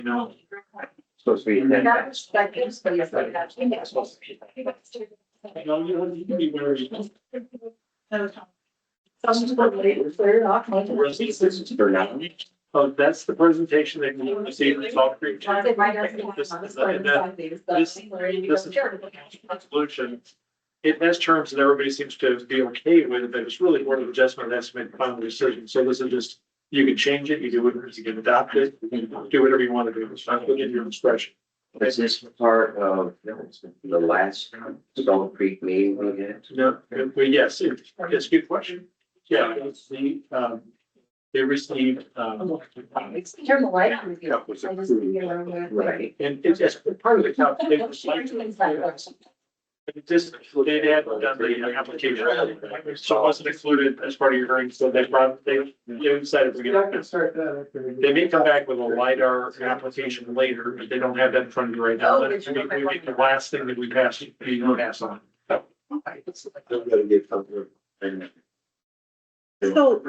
you know. Supposed to be. You can be very. Oh, that's the presentation that you received. It's all pre. This is resolution. It has terms that everybody seems to be okay with, but it's really Board of Adjustment that's made the final decision. So this is just, you can change it, you do it, you can adopt it, you can do whatever you want to do. It's not within your discretion. Is this part of the last Stone Creek meeting we had? No, but yes, it's a good question. Yeah, it's they received, Turn the light on. yeah, was I just. approved. Right, and it's part of the calculation. It just, they hadn't done the application, so it wasn't included as part of your hearing, so they decided to get it. They may come back with a LiDAR application later, but they don't have that in front of you right now. That's we make the last thing that we pass, you pass on. So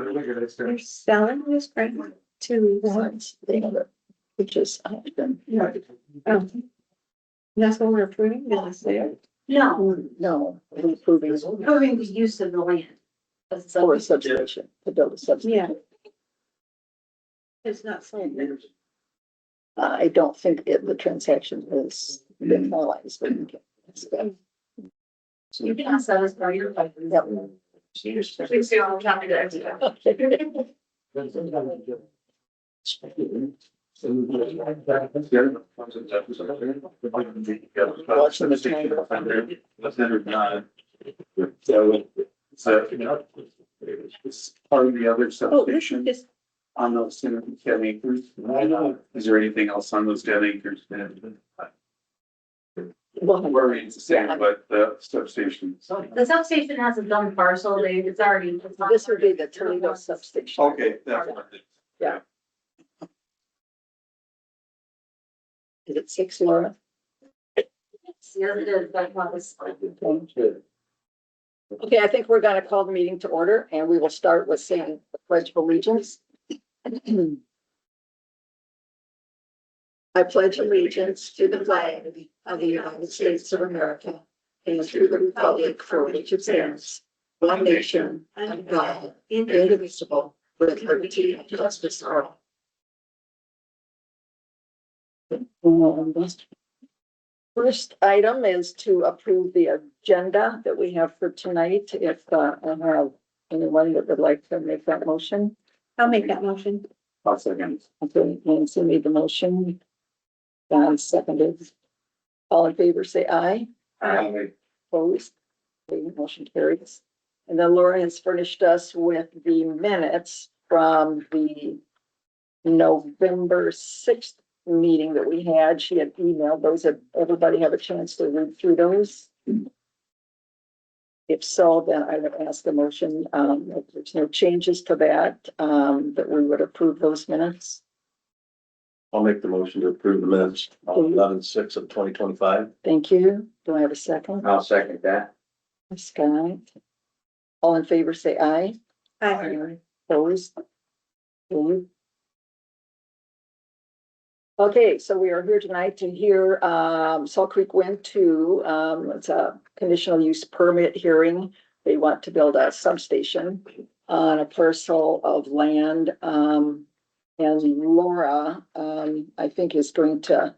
you're selling this grant to ones, which is, that's what we're approving, did I say it? No, No, improving approving the use of the land. for a substation, to build a substation. It's not sold. I don't think the transaction has been finalized, but you can. You can ask that as part of your. Yep. Please do, I'll copy that. It's part of the other Oh, this substation is, on those 10 acres. Is there anything else on those 10 acres? Where it's the same, but the substation. The substation has its own parcel, it's already. This would be the Toledo substation. Okay, that's what it is. Yeah. Is it 6, Laura? Yes, it is, that was. Okay, I think we're gonna call the meeting to order and we will start with saying the Pledge of Allegiance. I pledge allegiance to the flag of the United States of America and to the republic for which it stands, one nation, under God, indivisible, with liberty and justice for all. First item is to approve the agenda that we have for tonight. If I have anyone that would like to make that motion. I'll make that motion. I'll second. Okay, Nancy made the motion. Don seconded. All in favor, say aye. Opposed? Okay, motion carries. And then Laura has furnished us with the minutes from the November 6th meeting that we had. She had emailed those. Did everybody have a chance to read through those? If so, then I would ask a motion, if there's no changes to that, that we would approve those minutes. I'll make the motion to approve the minutes on 11/6 of 2025. Thank you. Do I have a second? I'll second that. Scott. All in favor, say aye. Opposed? Okay, so we are here tonight to hear, Salt Creek went to, it's a conditional use permit hearing. They want to build a substation on a parcel of land. And Laura, I think is going to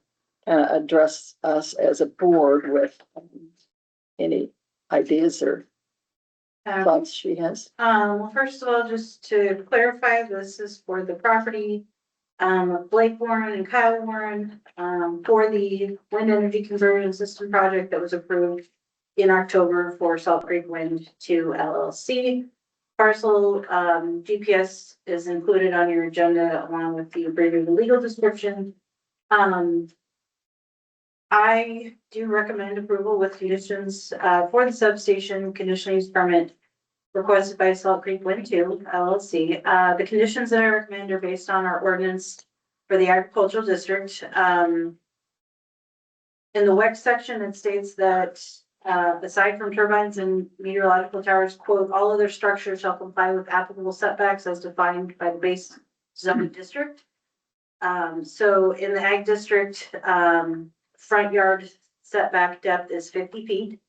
address us as a board with any ideas or thoughts she has. Well, first of all, just to clarify, this is for the property of Blake Warren and Kyle Warren, for the wind energy conversion system project that was approved in October for Salt Creek Wind 2 LLC. Parcel GPS is included on your agenda along with the abbreviated legal description. I do recommend approval with conditions for the substation conditional use permit requested by Salt Creek Wind 2 LLC. The conditions that I recommend are based on our ordinance for the agricultural district. In the WEX section, it states that aside from turbines and meteorological towers, quote, all other structures shall comply with applicable setbacks as defined by the base zoning district. So in the ag district, front yard setback depth is 50 feet.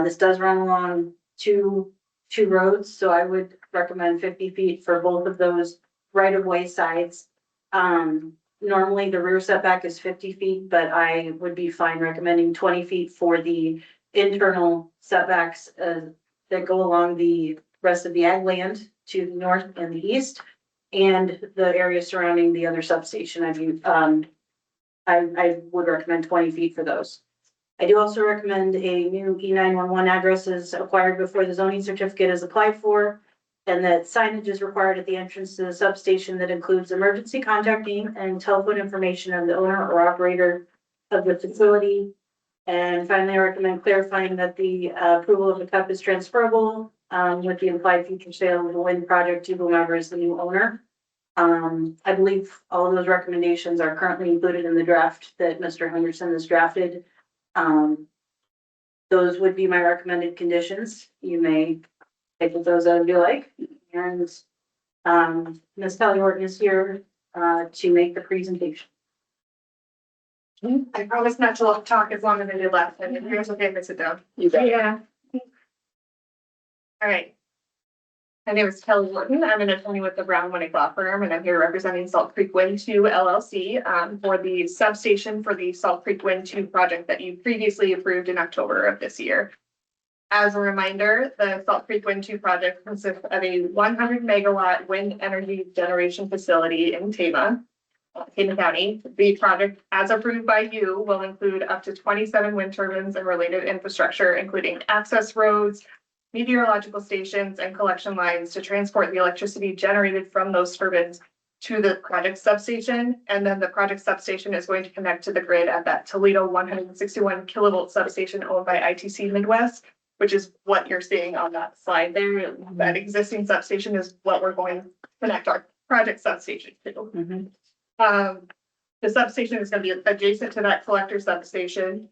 This does run along two roads, so I would recommend 50 feet for both of those right of way sides. Normally the rear setback is 50 feet, but I would be fine recommending 20 feet for the internal setbacks that go along the rest of the ag land to the north and the east, and the area surrounding the other substation. I would recommend 20 feet for those. I do also recommend a new E911 address is acquired before the zoning certificate is applied for, and that signage is required at the entrance to the substation that includes emergency contact name and telephone information of the owner or operator of the facility. And finally, I recommend clarifying that the approval of the CUP is transferable with the implied future sale of the wind project to whomever is the new owner. I believe all of those recommendations are currently included in the draft that Mr. Henderson has drafted. Those would be my recommended conditions. You may take with those as you like. And Ms. Kelly Horton is here to make the presentation. I promise not to talk as long as I did last time. If you're okay if I sit down. You bet. Yeah. All right. My name is Kelly Horton. I'm an attorney with the Brown Winnick Law Firm, and I'm here representing Salt Creek Wind 2 LLC for the substation for the Salt Creek Wind 2 project that you previously approved in October of this year. As a reminder, the Salt Creek Wind 2 project consists of a 100 megawatt wind energy generation facility in Tama County. The project, as approved by you, will include up to 27 wind turbines and related infrastructure, including access roads, meteorological stations, and collection lines to transport the electricity generated from those turbines to the project substation. And then the project substation is going to connect to the grid at that Toledo 161 kilovolt substation owned by ITC Midwest, which is what you're seeing on that slide there. That existing substation is what we're going to connect our project substation to. The substation is going to be adjacent to that collector substation,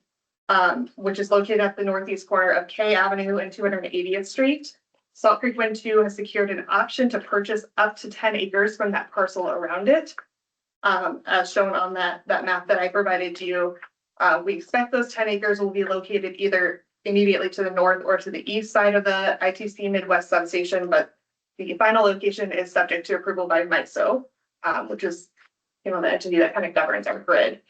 which is located at the northeast corner of K Avenue and 280th Street. Salt Creek Wind 2 has secured an option to purchase up to 10 acres from that parcel around it. As shown on that map that I provided to you, we expect those 10 acres will be located either immediately to the north or to the east side of the ITC Midwest substation, but the final location is subject to approval by MISO, which is, the entity that kind of governs our grid.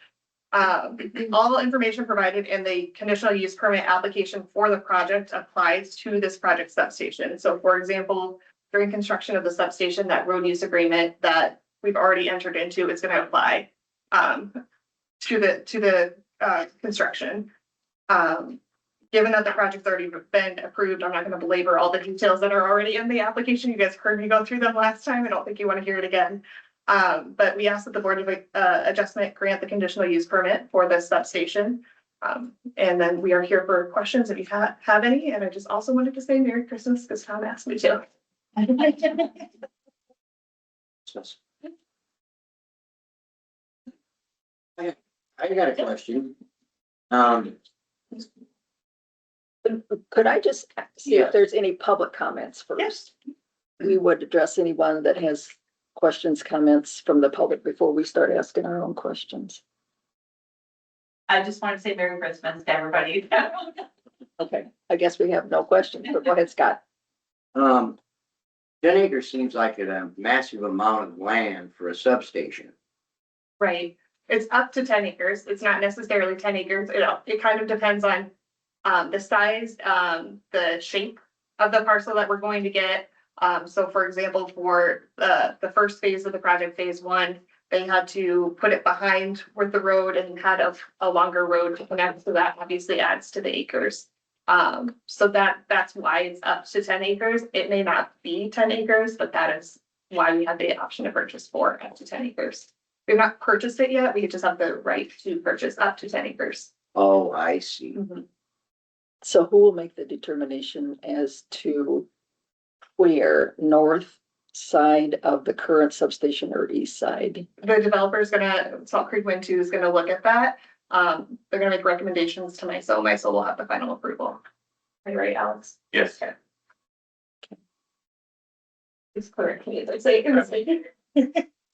All information provided in the conditional use permit application for the project applies to this project substation. So for example, during construction of the substation, that road use agreement that we've already entered into is going to apply to the construction. Given that the project's already been approved, I'm not going to belabor all the details that are already in the application. You guys heard me go through them last time. I don't think you want to hear it again. But we asked that the Board of Adjustment grant the conditional use permit for this substation. And then we are here for questions if you have any. And I just also wanted to say Merry Christmas because Tom asked me to. I got a question. Could I just see Yeah. if there's any public comments first? Yes. We would address anyone that has questions, comments from the public before we start asking our own questions. I just want to say Merry Christmas to everybody. Okay, I guess we have no questions, but go ahead, Scott. 10 acres seems like a massive amount of land for a substation. Right. It's up to 10 acres. It's not necessarily 10 acres. It kind of depends on the size, the shape of the parcel that we're going to get. So for example, for the first phase of the project, phase 1, they had to put it behind where the road and had a longer road to connect. So that obviously adds to the acres. So that's why it's up to 10 acres. It may not be 10 acres, but that is why we have the option to purchase for up to 10 acres. We've not purchased it yet. We just have the right to purchase up to 10 acres. Oh, I see. So who will make the determination as to where, north side of the current substation or east side? The developer's Salt Creek Wind 2 is gonna look at that. They're gonna make recommendations to MISO. MISO will have the final approval. Are you ready, Alex? Yes. Okay. It's clear to me, as I say.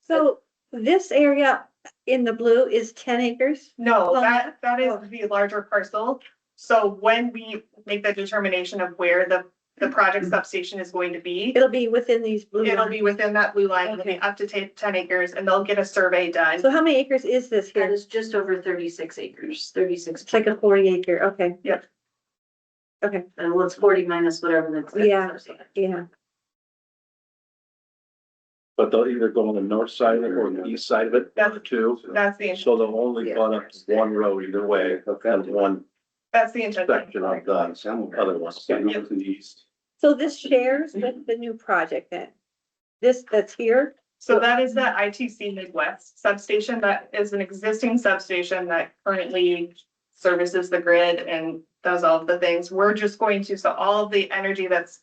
So this area in the blue is 10 acres? No, Well, that is the larger parcel. So when we make the determination of where the project substation is going to be, It'll be within these blue it'll lines. be within that blue line, it'll be Okay. up to 10 acres, and they'll get a survey done. So how many acres is this That here? is just over 36 acres, 36. It's like a 40 acre, okay. Yep. Okay, And well, it's 40 minus whatever that's. Yeah. yeah. But they'll either go on the north side of it or the east side of it, one of the two. That's the, So they'll only run up to one road either way, and one that's the intention. section of the other one. North and east. So this shares with the new project then? This that's here? So that is the ITC Midwest substation. That is an existing substation that currently services the grid and does all of the things. We're just going to, so all of the energy that's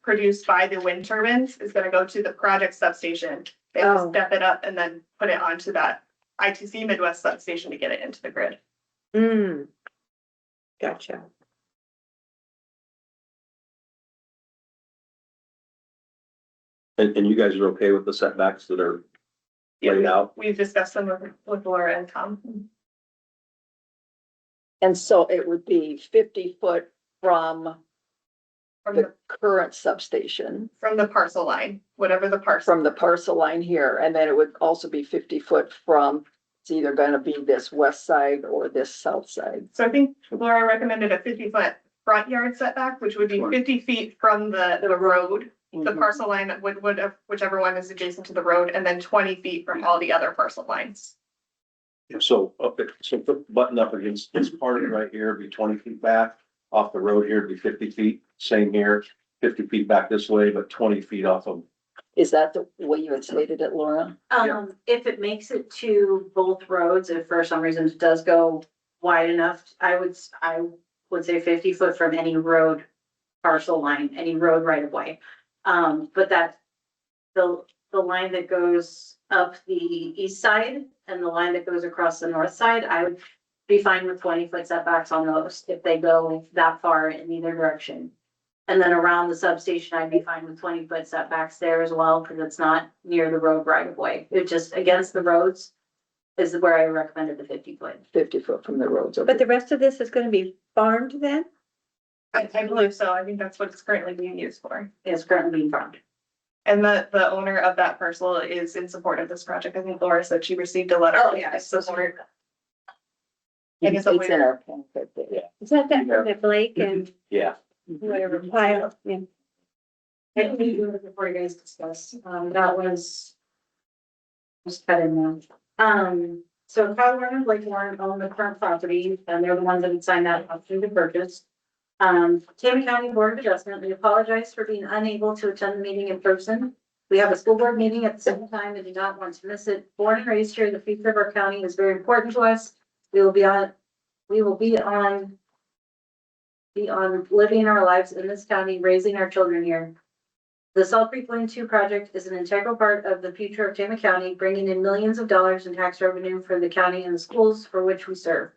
produced by the wind turbines is gonna go to the project substation. They have to Oh. step it up and then put it onto that ITC Midwest substation to get it into the grid. Hmm. Gotcha. And you guys are okay with the setbacks that are laid out? We've discussed them with Laura and Tom. And so it would be 50 foot from From the the, current substation, from the parcel line, whatever the parcel. from the parcel line here, and then it would also be 50 foot from, it's either gonna be this west side or this south side. So I think Laura recommended a 50-foot front yard setback, which would be 50 feet from the road. The parcel line would, whichever one is adjacent to the road, and then 20 feet from all the other parcel lines. So, okay, so put button up against this part right here, be 20 feet back. Off the road here, be 50 feet, same here, 50 feet back this way, but 20 feet off of. Is that the way you had stated it, Laura? If it makes it to both roads, if for some reason it does go wide enough, I would say 50 foot from any road parcel line, any road right of way. But that, the line that goes up the east side and the line that goes across the north side, I would be fine with 20-foot setbacks on those if they go that far in either direction. And then around the substation, I'd be fine with 20-foot setbacks there as well, because it's not near the road right of way. It just against the roads is where I recommended the 50-foot. 50 foot from the roads. But the rest of this is gonna be farmed then? I believe so. I think that's what it's currently being used for. It's currently being farmed. And the owner of that parcel is in support of this project. I think Laura said she received a letter. Support. And It's it's a in weird, our packet there. Is that that Blake and Yeah. whatever pile? Yeah. And we do it before you guys discuss, that was. Just cut in there. So Kyle Warren and Blake Warren own the current property, and they're the ones that would sign that up through the purchase. Tama County Board of Adjustment, we apologize for being unable to attend the meeting in person. We have a school board meeting at the same time and do not want to miss it. Born and raised here, the future of our county is very important to us. We will be on living our lives in this county, raising our children here. The Salt Creek Lane 2 project is an integral part of the future of Tama County, bringing in millions of dollars in tax revenue for the county and the schools for which we serve.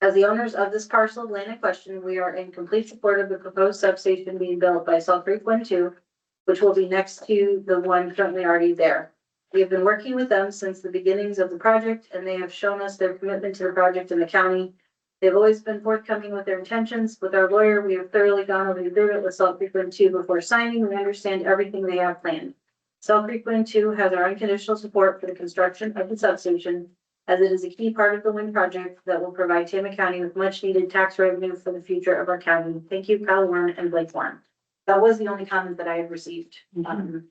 As the owners of this parcel of land in question, we are in complete support of the proposed substation being built by Salt Creek Lane 2, which will be next to the one currently already there. We have been working with them since the beginnings of the project, and they have shown us their commitment to the project in the county. They've always been forthcoming with their intentions. With our lawyer, we have thoroughly gone over the agreement with Salt Creek Wind 2 before signing. We understand everything they have planned. Salt Creek Wind 2 has our unconditional support for the construction of the substation, as it is a key part of the wind project that will provide Tama County with much needed tax revenue for the future of our county. Thank you, Kyle Warren and Blake Warren. That was the only comment that I had received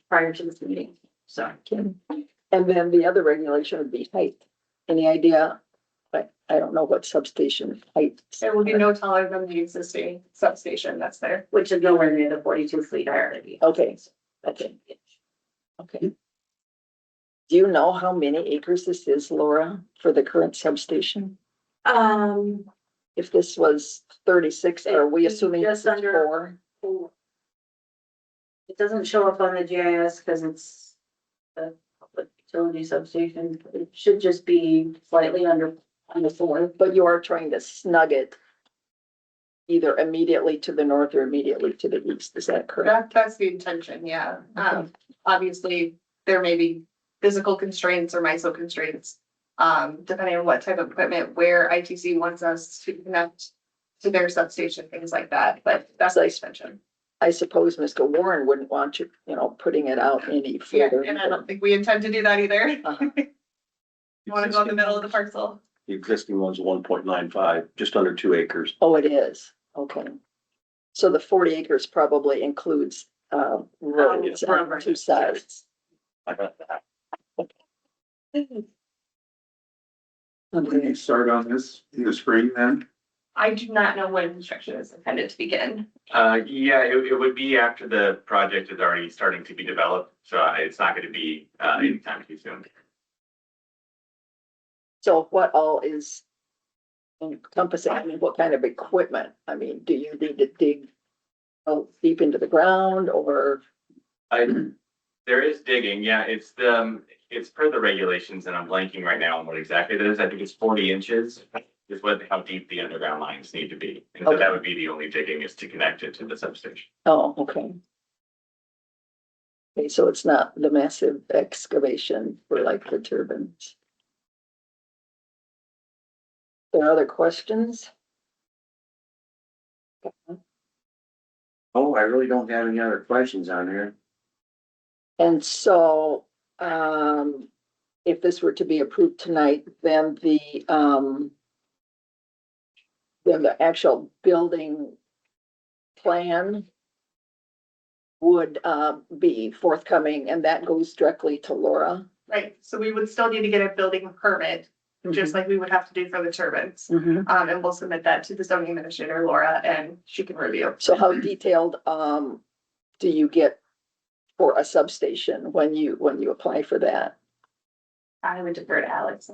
prior to this meeting. So. And then the other regulation would be height. Any idea? I don't know what substation height. it will be no taller than the existing substation that's there. Which is nowhere near the 42 feet hierarchy. Okay, okay. Do you know how many acres this is, Laura, for the current substation? If this was 36, are we assuming Just this is under- 4? It doesn't show up on the GIS because it's a public utility substation. It should just be slightly under 4. But you are trying to snug it either immediately to the north or immediately to the east, is that correct? That's the intention, yeah. Obviously, there may be physical constraints or MISO constraints. Depending on what type of equipment, where ITC wants us to connect to their substation, things like that, but that's the extension. I suppose Mr. Warren wouldn't want you, putting it out any Yeah, further. and I don't think we intend to do that either. Uh-huh. You wanna go in the middle of the parcel? The existing one's 1.95, just under 2 acres. Oh, it is, okay. So the 40 acres probably includes, roads on Right. 2 sides. I got that. When you start on this in the spring then? I do not know when construction is intended to begin. Yeah, it would be after the project is already starting to be developed, so it's not gonna be, anytime too soon. So what all is encompassing, I mean, what kind of equipment? I mean, do you need to dig deep into the ground or? There is digging, yeah, it's per the regulations, and I'm blanking right now on what exactly it is. I think it's 40 inches is how deep the underground lines need to be. And so that would be the only digging, is to connect it to the substation. Oh, okay. Okay, so it's not the massive excavation for like the turbines. There are other questions? Oh, I really don't have any other questions on there. And so, if this were to be approved tonight, then the actual building plan would, be forthcoming, and that goes directly to Laura. Right, so we would still need to get a building permit, just like we would have to do for the turbines. Mhm. And we'll submit that to the zoning administrator, Laura, and she can review. So how detailed, do you get for a substation when you apply for that? I would defer to Alex.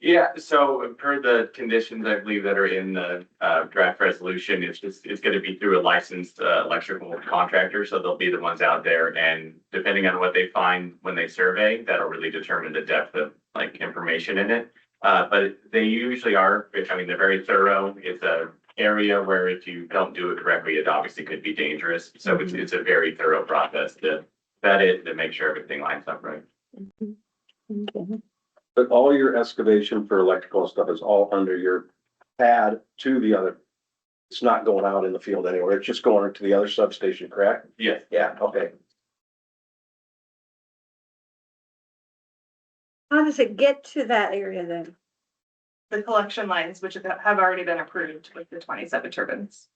Yeah, so per the conditions, I believe, that are in the draft resolution, it's gonna be through a licensed electrical contractor, so they'll be the ones out there, and depending on what they find when they survey, that'll really determine the depth of like information in it. But they usually are, I mean, they're very thorough. It's a area where if you don't do it correctly, it obviously could be dangerous. So it's a very thorough process to vet it, to make sure everything lines up right. Okay. But all your excavation for electrical stuff is all under your pad to the other. It's not going out in the field anywhere. It's just going to the other substation, correct? Yes. Yeah, okay. How does it get to that area then? The collection lines, which have already been approved with the 27 turbines.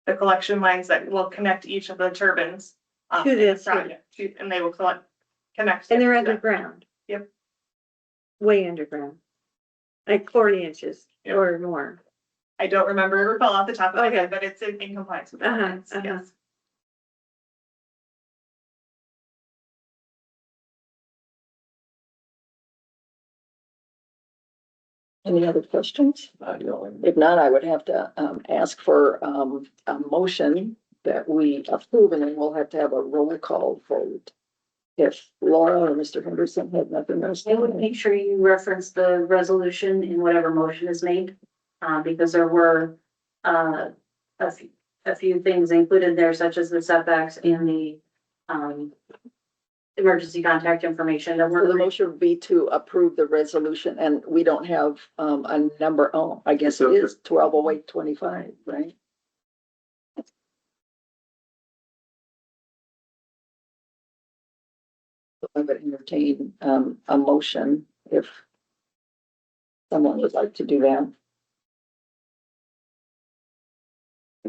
The collection lines that will connect each of the turbines. To in the this, project, and they will connect. And they're to that. underground? Yep. Way underground? Like 40 inches Yep. or more? I don't remember or recall off the top of my Okay. head, but it's in compliance with the Uh-huh, ordinance, uh-huh. yes. Any other questions? If not, I would have to, ask for, a motion that we approve, and then we'll have to have a roll call vote. If Laura or Mr. Henderson have nothing else. I would make sure you reference the resolution in whatever motion is made, because there were, a few things included there, such as the setbacks and the, emergency contact information that So the were. motion would be to approve the resolution, and we don't have, a number, oh, I guess it is 120825, right? I would entertain, a motion if someone would like to do that.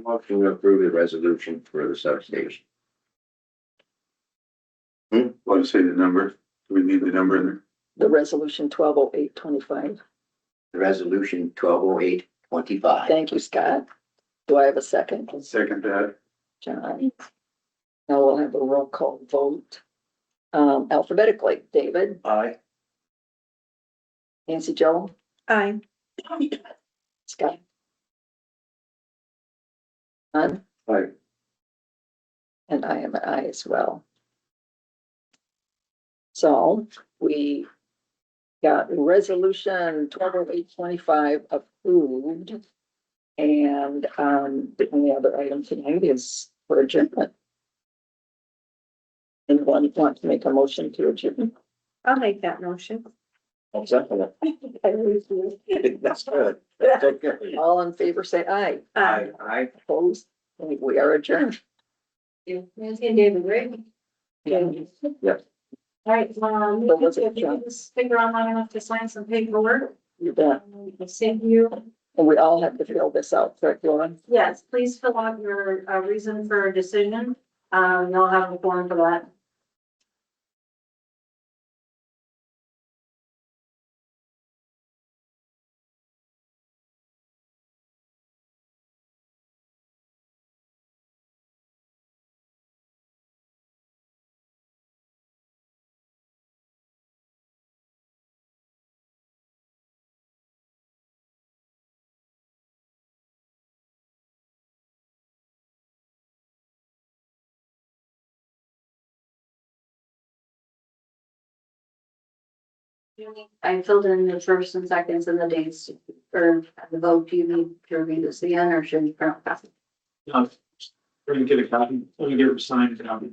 Motion to approve the resolution for the substation. Want to say the number? Do we need the number in there? The resolution 120825. Resolution 120825. Thank you, Scott. Do I have a second? Second that. John. Now we'll have a roll call vote. Alphabetically, David, Aye. Nancy, Joe, Aye. Scott. None, Aye. and I am an aye as well. So we got resolution 120825 approved. And, the only other item tonight is for adjournment. Anyone want to make a motion to adjourn? I'll make that motion. I'll second I always do. it. That's good. That's okay. All in favor, say aye. I, Opposed? We are adjourned. Nancy and David, right? Yeah. All right, What was it, if you John? can just figure out long enough to sign some paperwork, You bet. save you. And we all have to fill this out, correct, Lauren? Yes, please fill out your, reason for decision. You'll have a form for that. I filled in the first and seconds and the dates for the vote. Do you need to review this again or should you print a copy? We're gonna get a copy, we're gonna get a signed copy.